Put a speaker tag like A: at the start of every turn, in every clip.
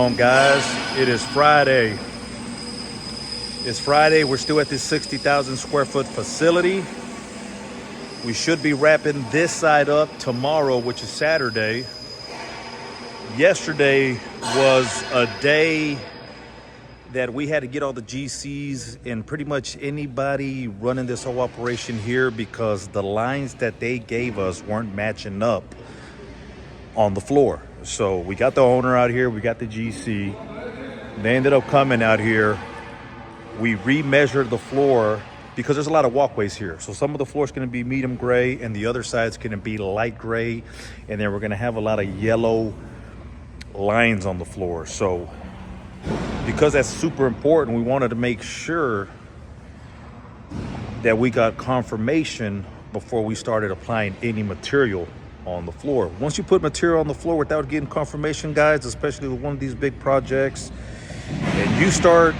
A: on, guys? It is Friday. It's Friday. We're still at this 60,000 square foot facility. We should be wrapping this side up tomorrow, which is Saturday. Yesterday was a day that we had to get all the GCs and pretty much anybody running this whole operation here because the lines that they gave us weren't matching up on the floor. So we got the owner out here, we got the GC. They ended up coming out here. We remeasured the floor because there's a lot of walkways here. So some of the floor is going to be medium gray and the other side is going to be light gray. And then we're going to have a lot of yellow lines on the floor. So because that's super important, we wanted to make sure that we got confirmation before we started applying any material on the floor. Once you put material on the floor without getting confirmation, guys, especially with one of these big projects, and you start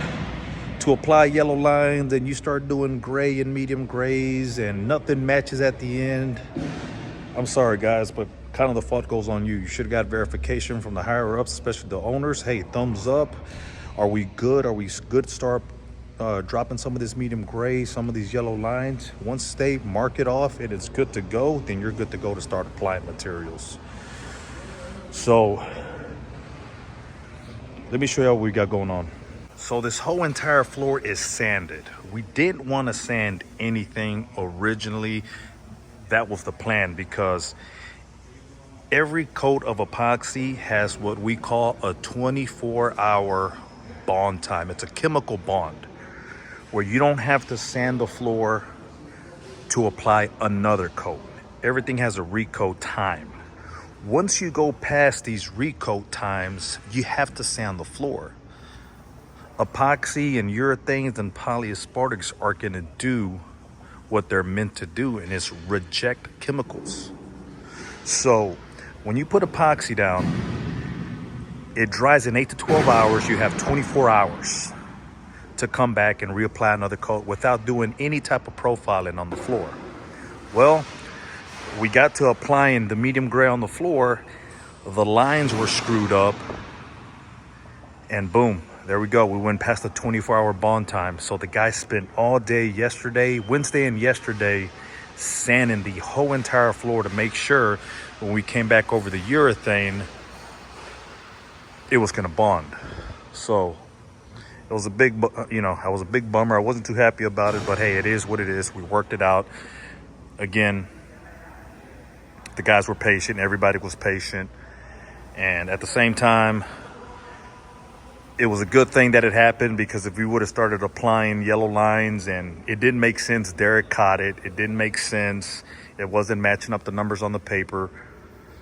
A: to apply yellow lines and you start doing gray and medium grays and nothing matches at the end, I'm sorry, guys, but kind of the fault goes on you. You should have got verification from the higher ups, especially the owners. Hey, thumbs up. Are we good? Are we good to start dropping some of this medium gray, some of these yellow lines? Once they mark it off and it's good to go, then you're good to go to start applying materials. So let me show you what we got going on. So this whole entire floor is sanded. We didn't want to sand anything originally. That was the plan because every coat of epoxy has what we call a 24-hour bond time. It's a chemical bond where you don't have to sand the floor to apply another coat. Everything has a recoat time. Once you go past these recoat times, you have to sand the floor. Epoxy and urethanes and polyaspartics are going to do what they're meant to do, and it's reject chemicals. So when you put epoxy down, it dries in 8 to 12 hours. You have 24 hours to come back and reapply another coat without doing any type of profiling on the floor. Well, we got to applying the medium gray on the floor. The lines were screwed up and boom, there we go. We went past the 24-hour bond time. So the guy spent all day yesterday, Wednesday and yesterday, sanding the whole entire floor to make sure when we came back over the urethane, it was going to bond. So it was a big, I was a big bummer. I wasn't too happy about it, but hey, it is what it is. We worked it out. Again, the guys were patient. Everybody was patient. And at the same time, it was a good thing that it happened because if we would have started applying yellow lines and it didn't make sense, Derek caught it. It didn't make sense. It wasn't matching up the numbers on the paper.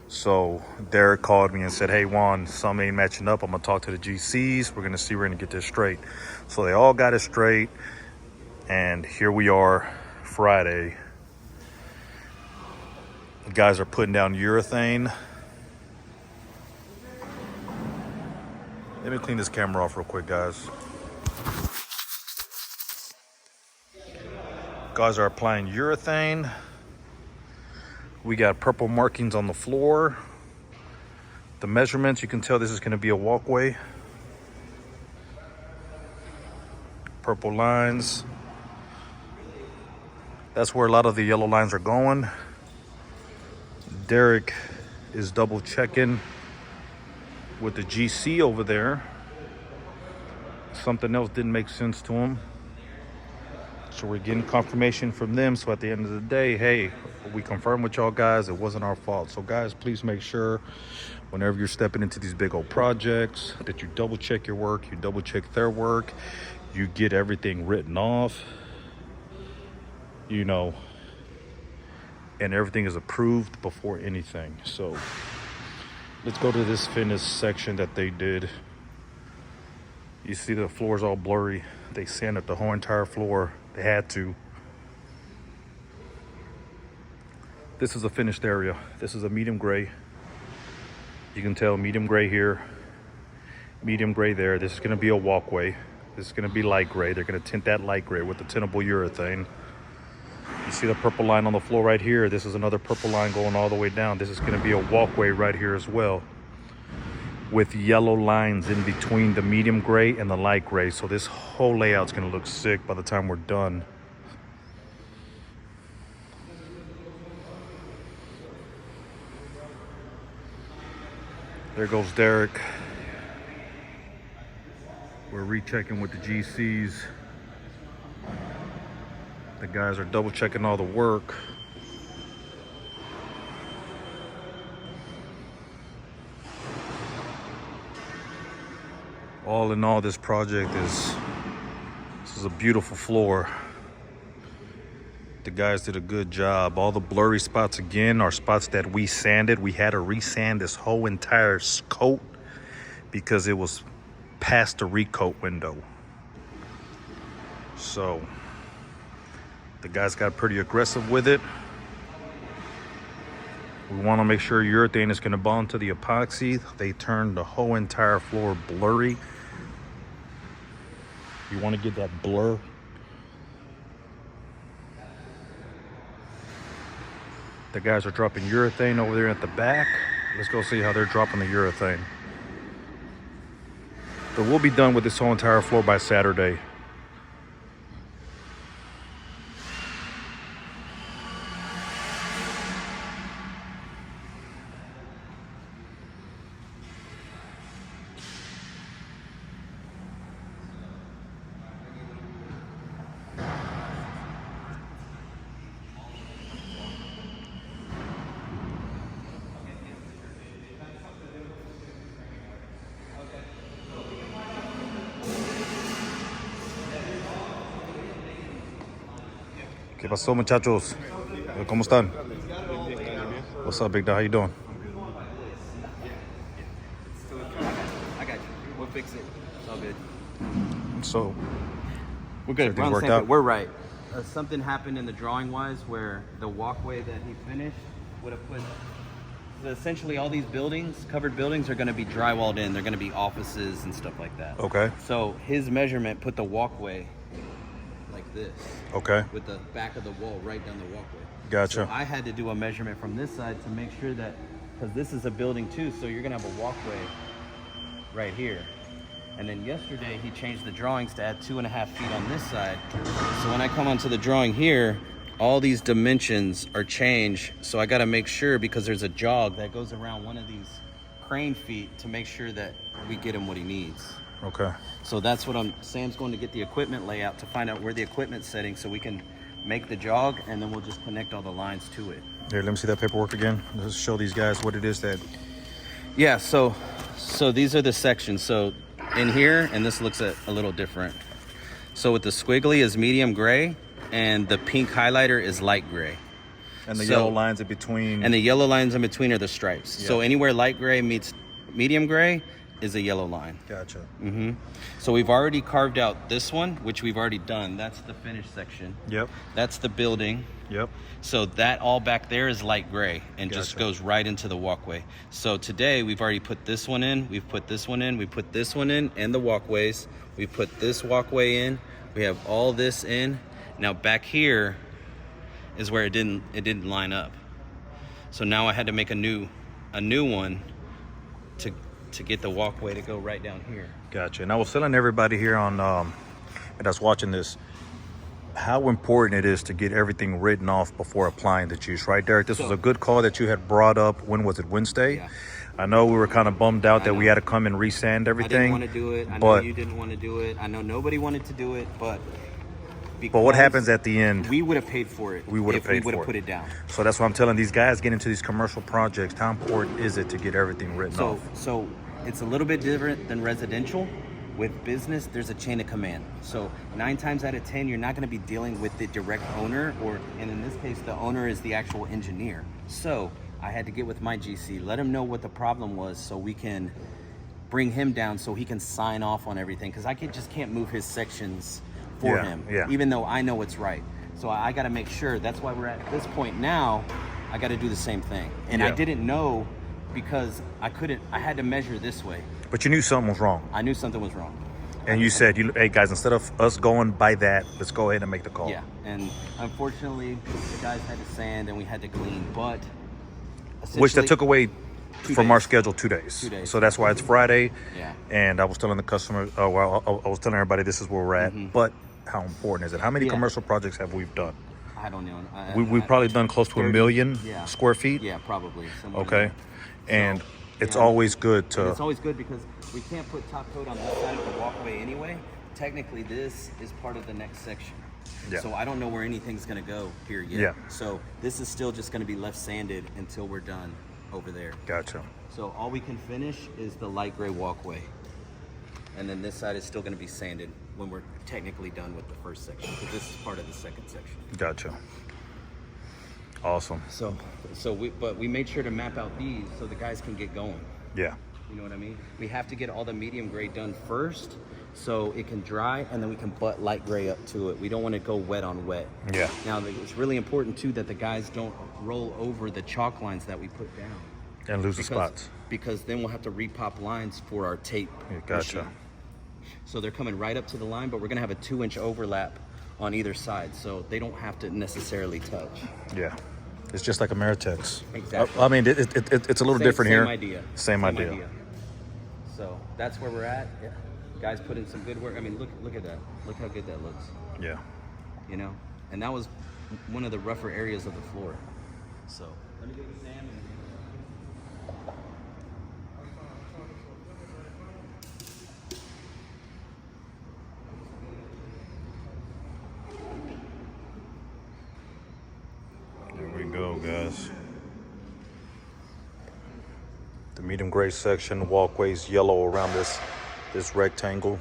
A: So Derek called me and said, hey, Juan, something ain't matching up. I'm going to talk to the GCs. We're going to see, we're going to get this straight. So they all got it straight. And here we are, Friday. The guys are putting down urethane. Let me clean this camera off real quick, guys. Guys are applying urethane. We got purple markings on the floor. The measurements, you can tell this is going to be a walkway. Purple lines. That's where a lot of the yellow lines are going. Derek is double checking with the GC over there. Something else didn't make sense to him. So we're getting confirmation from them. So at the end of the day, hey, we confirmed with y'all guys, it wasn't our fault. So guys, please make sure whenever you're stepping into these big old projects that you double check your work, you double check their work, you get everything written off, and everything is approved before anything. So let's go to this finish section that they did. You see the floor's all blurry. They sanded the whole entire floor. They had to. This is a finished area. This is a medium gray. You can tell medium gray here, medium gray there. This is gonna be a walkway. This is gonna be light gray. They're gonna tint that light gray with the tintable urethane. You see the purple line on the floor right here. This is another purple line going all the way down. This is gonna be a walkway right here as well. with yellow lines in between the medium gray and the light gray. So this whole layout's gonna look sick by the time we're done. There goes Derek. We're rechecking with the GCs. The guys are double checking all the work. All in all, this project this is a beautiful floor. The guys did a good job. All the blurry spots again are spots that we sanded. We had to resand this whole entire coat because it was past the recoat window. So the guys got pretty aggressive with it. We want to make sure urethane is going to bond to the epoxy. They turned the whole entire floor blurry. You want to get that blur. The guys are dropping urethane over there at the back. Let's go see how they're dropping the urethane. But we'll be done with this whole entire floor by Saturday. ¿Qué pasó, muchachos? ¿Cómo están? What's up, Big Dog? How you doing?
B: I got you. We'll fix it. It's all good.
A: So,
B: We're good. We're on the
A: worked
B: same
A: out?
B: page. We're right. Something happened in the drawing wise where the walkway that he finished would have put. So essentially, all these buildings, covered buildings, are going to be drywalled in. They're going to be offices and stuff like that.
A: okay,
B: So his measurement put the walkway like this,
A: okay,
B: with the back of the wall right down the walkway.
A: gotcha.
B: So I had to do a measurement from this side to make sure that, because this is a building too, so you're gonna have a walkway right here. And then yesterday he changed the drawings to add 2.5 feet on this side. So when I come onto the drawing here, all these dimensions are changed. So I gotta make sure, because there's a jog that goes around one of these crane feet, to make sure that we get him what he needs.
A: Okay,
B: So that's what Sam's going to get the equipment layout to find out where the equipment's setting so we can make the jog, and then we'll just connect all the lines to it.
A: here, let me see that paperwork again. Let's show these guys what it is that.
B: Yeah, so these are the sections. So in here, and this looks a little different. So with the squiggly is medium gray, and the pink highlighter is light gray.
A: And the
B: So-
A: yellow lines in between.
B: And the yellow lines in between are the stripes.
A: Yeah.
B: So anywhere light gray meets medium gray is a yellow line.
A: Gotcha.
B: So we've already carved out this one, which we've already done. That's the finished section.
A: Yep,
B: That's the building.
A: yep.
B: So that all back there is light gray and just
A: Gotcha.
B: goes right into the walkway. So today we've already put this one in, we've put this one in, we put this one in, and the walkways. We put this walkway in. We have all this in. Now back here is where it didn't line up. So now I had to make a new one to get the walkway to go right down here.
A: Gotcha. And I was telling everybody here on that's watching this how important it is to get everything written off before applying the juice, right, Derek? This was a good call that you had brought up. When was it? Wednesday?
B: Yeah.
A: I know we were kind of bummed out
B: I
A: that we
B: know.
A: had to come and resand everything.
B: I didn't want to do it. I know
A: but
B: you didn't want to do it. I know nobody wanted to do it, but
A: what happens at the end?
B: We would have paid for it.
A: We would have
B: if
A: paid
B: we would
A: for
B: have
A: it.
B: put it down.
A: So that's what I'm telling these guys, get into these commercial projects. How important is it to get everything written off?
B: So it's a little bit different than residential. With business, there's a chain of command. So 9 times out of 10, you're not going to be dealing with the direct owner, and in this case, the owner is the actual engineer. So I had to get with my GC, let him know what the problem was, so we can bring him down, so he can sign off on everything. Because I just can't move his sections for him, even though I know it's right. So I got to make sure. That's why we're at this point now. I got to do the same thing, and I didn't know because I couldn't. I had to measure this way.
A: But you knew something was wrong.
B: I knew something was wrong.
A: And you said, hey guys, instead of us going by that, let's go ahead and make the call.
B: Yeah, and unfortunately, the guys had to sand and we had to clean, but
A: Which that
B: essentially-
A: took away from our schedule 2 days.
B: 2 days.
A: So that's why it's Friday.
B: Yeah.
A: And I was telling the customer, I was telling everybody this is where we're at. But how important is it? How many commercial projects have we done?
B: I don't know.
A: We've probably done close to 1 million square feet.
B: Yeah, probably.
A: Okay. And it's always good to...
B: And it's always good because we can't put top coat on this side of the walkway anyway. Technically, this is part of the next section.
A: Yeah.
B: So I don't know where anything's going to go here yet.
A: Yeah.
B: So this is still just going to be left sanded until we're done over there.
A: Gotcha.
B: So all we can finish is the light gray walkway. And then this side is still going to be sanded when we're technically done with the first section, because this is part of the second section.
A: Gotcha. Awesome.
B: But we made sure to map out these so the guys can get going.
A: Yeah.
B: You know what I mean? We have to get all the medium gray done first so it can dry, and then we can butt light gray up to it. We don't want to go wet on wet.
A: Yeah.
B: Now, it's really important, too, that the guys don't roll over the chalk lines that we put down.
A: And lose the spots.
B: Because then we'll have to repop lines for our tape.
A: Gotcha.
B: machine. So they're coming right up to the line, but we're going to have a 2-inch overlap on either side, so they don't have to necessarily touch.
A: Yeah. It's just like Ameritex.
B: Exactly.
A: I mean, it's a little different here.
B: Same idea.
A: Same idea.
B: So that's where we're at. Yeah. Guys put in some good work. I mean, look at that. Look how good that looks.
A: Yeah.
B: You know? And that was one of the rougher areas of the floor. So let me get Sam and...
A: There we go, guys. The medium gray section, walkways yellow around this rectangle.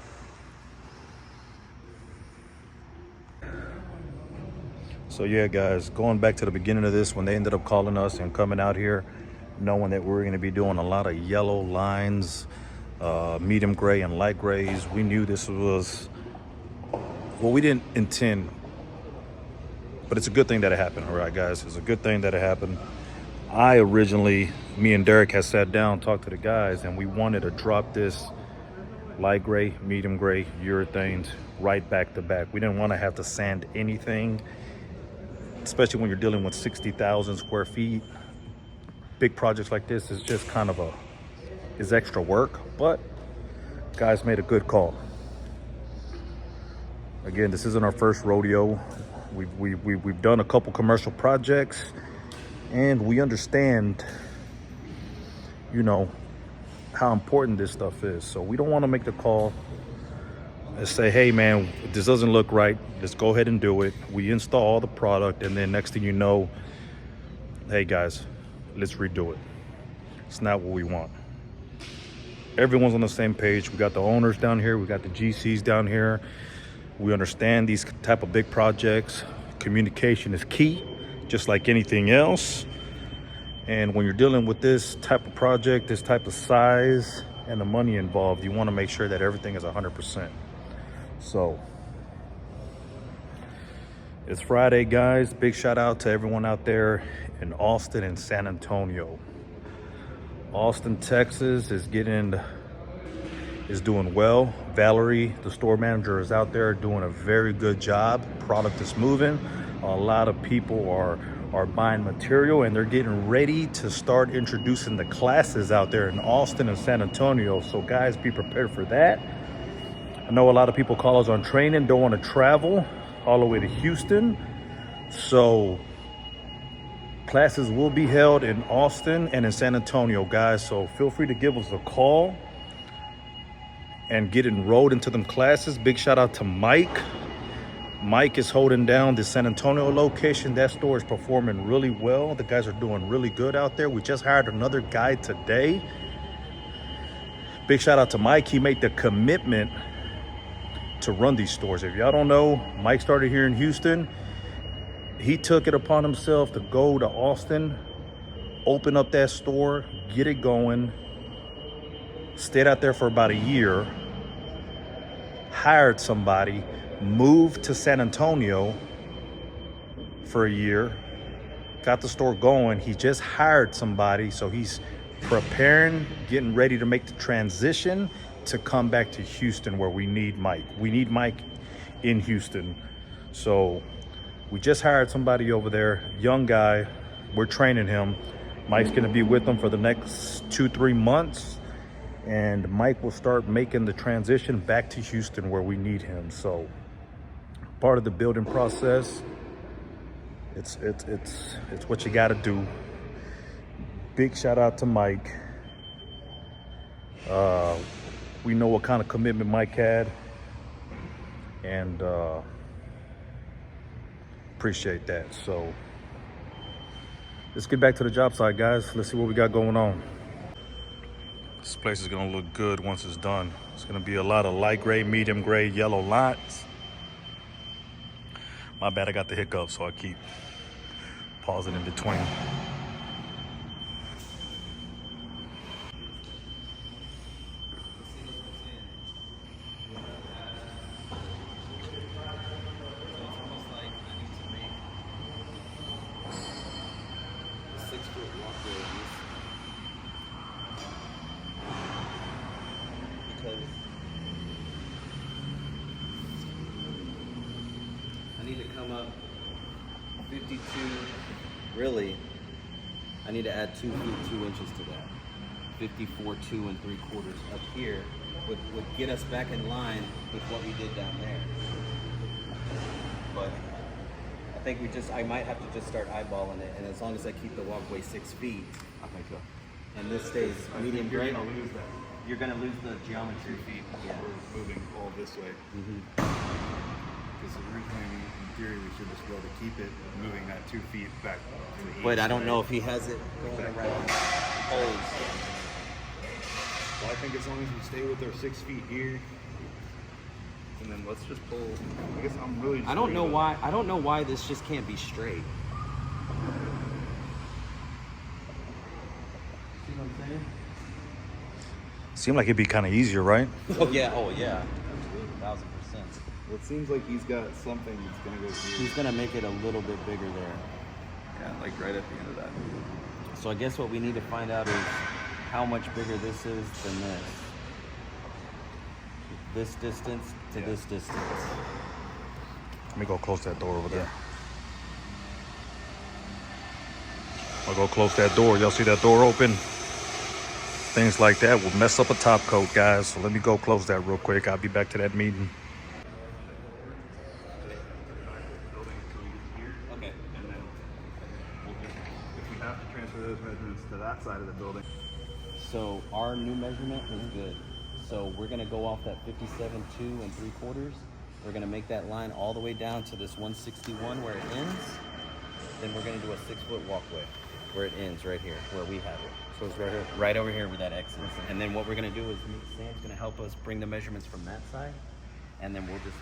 A: So yeah, guys, going back to the beginning of this, when they ended up calling us and coming out here, knowing that we were going to be doing a lot of yellow lines, medium gray and light grays, we knew this was, well, we didn't intend, but it's a good thing that it happened. All right, guys, it's a good thing that it happened. I originally, me and Derek had sat down, talked to the guys, and we wanted to drop this light gray, medium gray urethanes right back to back. We didn't want to have to sand anything, especially when you're dealing with 60,000 square feet. Big projects like this is just kind of is extra work, but guys made a good call. Again, this isn't our first rodeo. We've done a couple commercial projects, and we understand, you know, how important this stuff is. So we don't want to make the call and say, hey man, this doesn't look right, let's go ahead and do it. We install all the product, and then next thing you know, hey guys, let's redo it. It's not what we want. Everyone's on the same page. We got the owners down here, we got the GCs down here. We understand these type of big projects. Communication is key, just like anything else. And when you're dealing with this type of project, this type of size, and the money involved, you want to make sure that everything is 100%. So it's Friday, guys. Big shout out to everyone out there in Austin and San Antonio. Austin, Texas is doing well. Valerie, the store manager, is out there doing a very good job. Product is moving. A lot of people are buying material, and they're getting ready to start introducing the classes out there in Austin and San Antonio. So guys, be prepared for that. I know a lot of people call us on training, don't want to travel all the way to Houston. So classes will be held in Austin and in San Antonio, guys. So feel free to give us a call and get enrolled into them classes. Big shout out to Mike. Mike is holding down the San Antonio location. That store is performing really well. The guys are doing really good out there. We just hired another guy today. Big shout out to Mike. He made the commitment to run these stores. If y'all don't know, Mike started here in Houston. He took it upon himself to go to Austin, open up that store, get it going, stayed out there for about a year, hired somebody, moved to San Antonio for a year, got the store going. He just hired somebody, so he's preparing, getting ready to make the transition to come back to Houston, where we need Mike. We need Mike in Houston. So we just hired somebody over there, young guy. We're training him. Mike's gonna be with them for the next 2-3 months, and Mike will start making the transition back to Houston where we need him. So part of the building process, it's what you gotta do. Big shout out to Mike. We know what kind of commitment Mike had, and appreciate that. So let's get back to the job site, guys. Let's see what we got going on. This place is gonna look good once it's done. It's gonna be a lot of light gray, medium gray, yellow lines. My bad, I got the hiccup, so I keep pausing in between.
B: I need to come up 52. Really, I need to add 2 feet 2 inches to that. 54 2 3/4 up here would get us back in line with what we did down there. But I think I might have to just start eyeballing it, and as long as I keep the walkway 6 feet,
C: I think so.
B: and this stays medium
C: You're
B: gray,
C: gonna lose that.
B: you're gonna lose the geometry.
C: 2 feet.
B: Yeah.
C: We're moving all this way. Because originally, in theory, we should just be able to keep it moving that 2 feet back to the east.
B: But I don't know if he has it going around holes.
C: Well, I think as long as we stay with our 6 feet here, and then let's just pull. I guess I'm really. Just
B: I don't know
C: why.
B: why. I don't know why this just can't be straight. See what I'm saying?
A: Seemed like it'd be kind of easier, right?
B: Oh yeah. Oh yeah. 1000%.
C: Well, it seems like he's got something that's gonna go through.
B: He's gonna make it a little bit bigger there.
C: Yeah, like right at the end of that.
B: So I guess what we need to find out is how much bigger this is than this. This distance to this distance.
A: Let me go close that door over there. I'll go close that door. Y'all see that door open? Things like that will mess up a top coat, guys. So let me go close that real quick. I'll be back to that meeting.
B: Okay.
C: And then we'll just, if we have to transfer those measurements to that side of the building.
B: So our new measurement is good. So we're gonna go off that 57 2 3/4. We're gonna make that line all the way down to this 161 where it ends. Then we're gonna do a 6-foot walkway where it ends right here, where we have it. So it's right here, right over here where that X is. And then what we're gonna do is Sam's gonna help us bring the measurements from that side, and then we'll just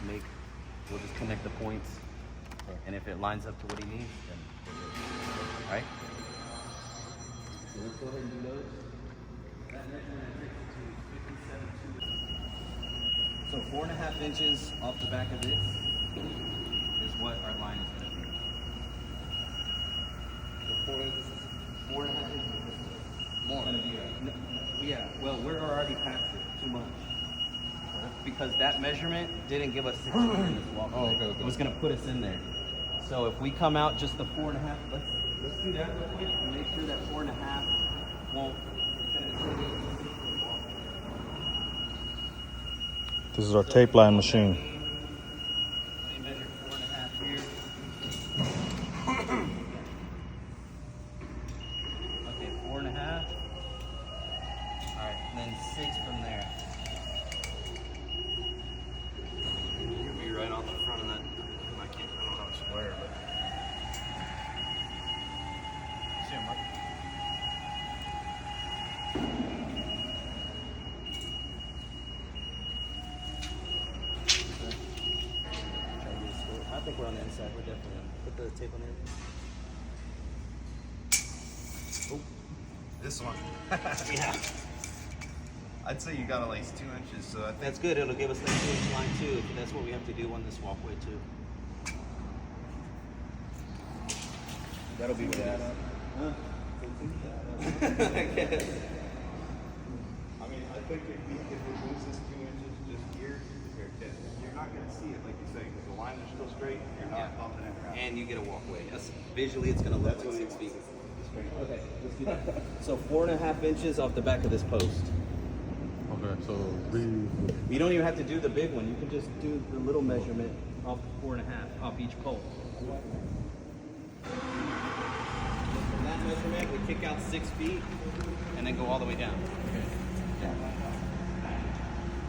B: connect the points. And if it lines up to what he needs, then we're good. All right? So let's go ahead and do those. That measurement takes it to 57 2. So 4.5 inches off the back of this is what our line is going to be. So 4 inches, 4.5 inches. More. Gonna be yeah, well, we're already past it too much. Because that measurement didn't give us 6 inches in this walkway.
C: Oh, okay.
B: It was going to put us in there. So if we come out just the 4.5, let's do that real quick and make sure that 4.5 won't.
A: This is our tape line machine.
B: They measure 4.5 here. Okay, 4.5. All right, and then 6 from there.
C: You'll be right on the front of that. I don't know how to square, but. See him, Mark?
B: I think we're on the inside. We're definitely on. Put the tape on there.
C: Oh, this one.
B: Yeah.
C: I'd say you got at least 2 inches, so I think
B: That's good. It'll give us that 2-inch line too. That's what we have to do on this walkway too.
C: that'll be bad.
B: Huh?
C: I mean, I think if we lose this 2 inches just here, you're not going to see it, like you say, because the lines are still straight. You're not bumping it around.
B: And you get a walkway. Visually, it's going to look
C: That's
B: like
C: what
B: 6 feet.
C: This
B: Okay, let's do that. So 4.5 inches off the back of this post.
D: Okay, so
B: You don't even have to do the big one. You can just do the little measurement off 4.5 off each pole. From that measurement, we kick out 6 feet and then go all the way down. Yeah.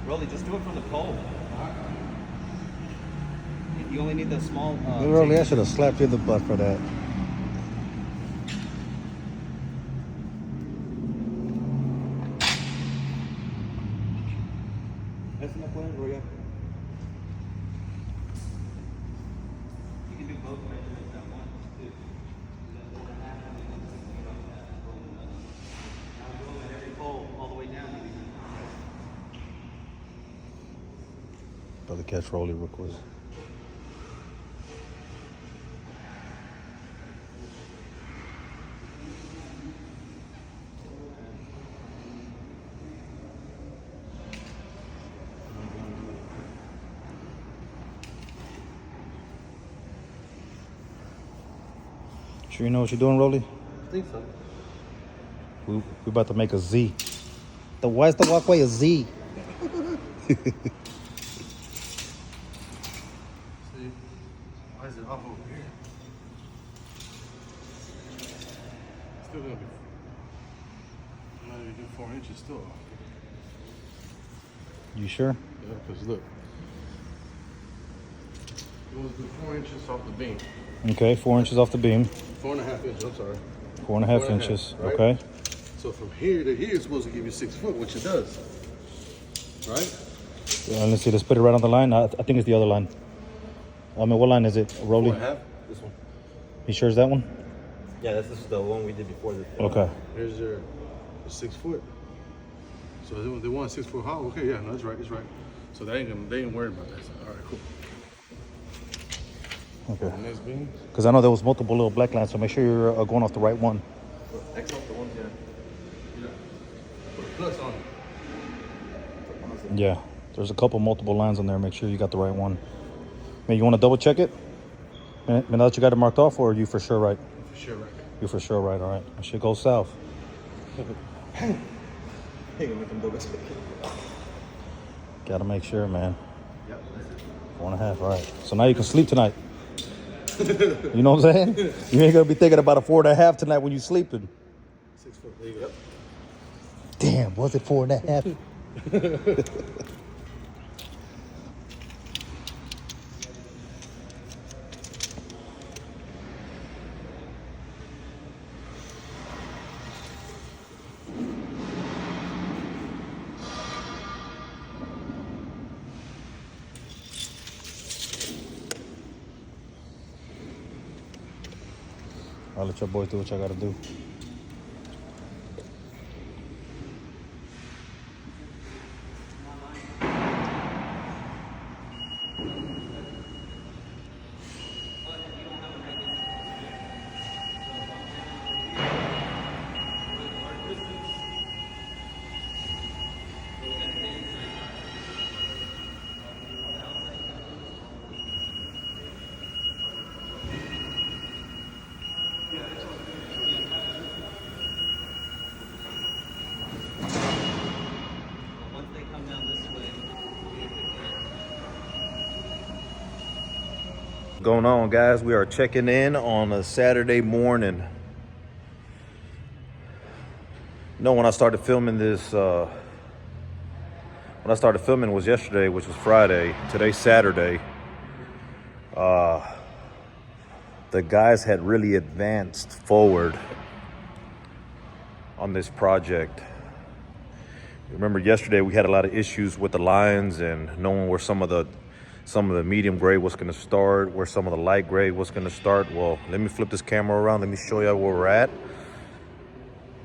B: Rolly, just do it from the pole. You only need the small.
E: Really, I should have slapped you in the butt for that.
B: That's enough one, Roy. You can do both measurements at once, too. Now we roll at every pole all the way down.
E: About to catch Rolly real quick. Sure you know what you're doing, Rolly?
D: I think so.
E: We about to make a Z. Why is the walkway a Z?
D: See, why is it off over here? Still gonna be. I'm not even do 4 inches still.
E: You sure?
D: Yeah, because look. It was the 4 inches off the beam.
E: Okay, 4 inches off the beam.
D: 4.5 inches, I'm sorry.
E: 4.5 inches.
D: right?
E: Okay.
D: So from here to here, it's supposed to give you 6 foot, which it does. Right?
E: Let's see. Let's put it right on the line. I think it's the other line. I mean, what line is it, Rolly?
D: 4.5. This one.
E: You sure it's that one?
B: Yeah, this is the one we did before this.
E: Okay.
D: Here's your 6 foot. So they want 6 foot hollow. Okay, yeah, no, that's right. That's right. So they ain't worried about that. So, all right, cool.
E: Okay.
D: The next beam.
E: Because I know there was multiple little black lines, so make sure you're going off the right one.
D: X off the ones, yeah. Put a plus on it.
E: Yeah. There's a couple multiple lines on there. Make sure you got the right one. Man, you want to double check it? Man, now that you got it marked off, or are you for sure right?
D: For sure, right.
E: You're for sure right. All right. That shit goes south. Gotta make sure, man.
D: Yep, that's it.
E: 4.5. All right. So now you can sleep tonight. You know what I'm saying? You ain't gonna be thinking about a 4.5 tonight when you sleeping.
D: 6 foot. There you go.
E: Damn, was it 4.5? I'll let your boys do what y'all gotta do.
B: Once they come down this way,
A: Going on, guys? We are checking in on a Saturday morning. You know, when I started filming this, when I started filming was yesterday, which was Friday. Today's Saturday. The guys had really advanced forward on this project. Remember yesterday we had a lot of issues with the lines and knowing where some of the medium gray was going to start, where some of the light gray was going to start. Well, let me flip this camera around. Let me show you where we're at.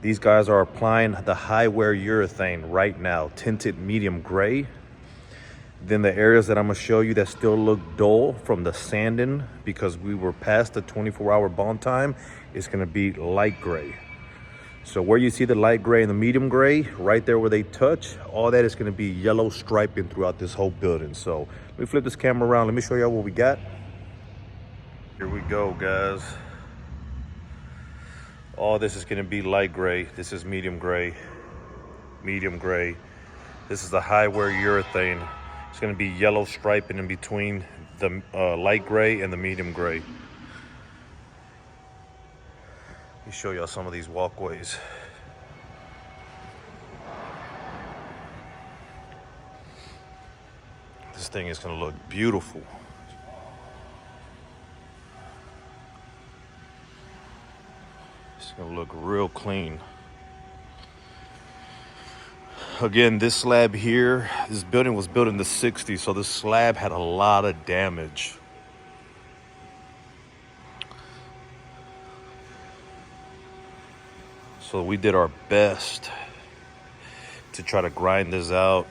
A: These guys are applying the High Wear Urethane right now, tinted medium gray. Then the areas that I'm going to show you that still look dull from the sanding because we were past the 24-hour bond time, is going to be light gray. So where you see the light gray and the medium gray, right there where they touch, all that is going to be yellow striping throughout this whole building. So let me flip this camera around. Let me show you what we got. Here we go, guys. All this is going to be light gray. This is medium gray. Medium gray. This is the High Wear Urethane. It's going to be yellow striping in between the light gray and the medium gray. Let me show y'all some of these walkways. This thing is going to look beautiful. It's going to look real clean. Again, this slab here, this building was built in the 60s, so this slab had a lot of damage. So we did our best to try to grind this out,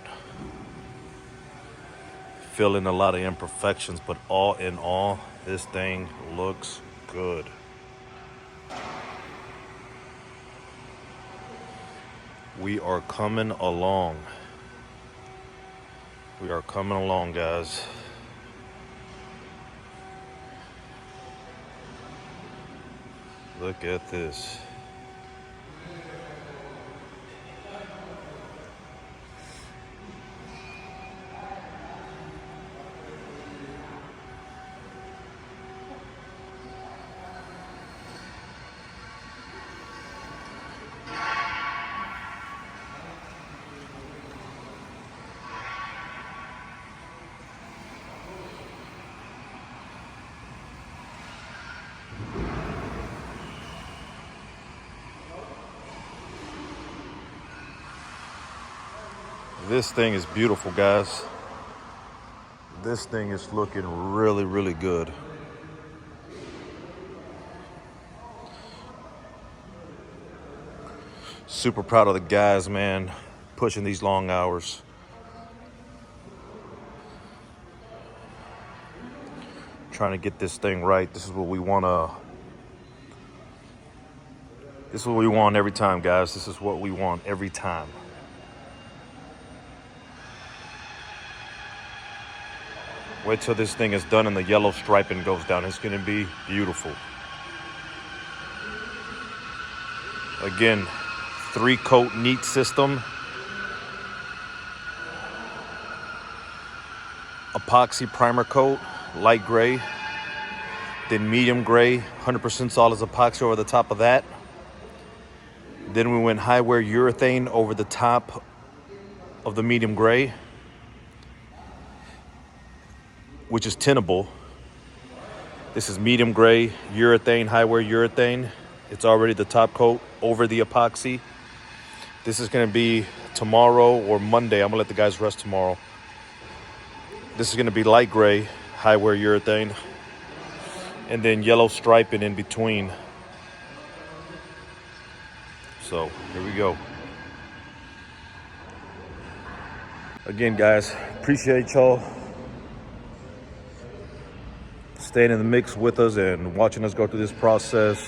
A: fill in a lot of imperfections, but all in all, this thing looks good. We are coming along. We are coming along, guys. Look at this. This thing is beautiful, guys. This thing is looking really, really good. Super proud of the guys, man, pushing these long hours. Trying to get this thing right. This is what we want every time, guys. This is what we want every time. Wait till this thing is done and the yellow striping goes down. It's gonna be beautiful. Again, 3-coat neat system. Epoxy primer coat, light gray. Then medium gray, 100% solid epoxy over the top of that. Then we went High Wear Urethane over the top of the medium gray, which is tinnable. This is medium gray urethane, High Wear Urethane. It's already the top coat over the epoxy. This is gonna be tomorrow or Monday. I'm gonna let the guys rest tomorrow. This is gonna be light gray, High Wear Urethane, and then yellow striping in between. So here we go. Again, guys, appreciate y'all staying in the mix with us and watching us go through this process.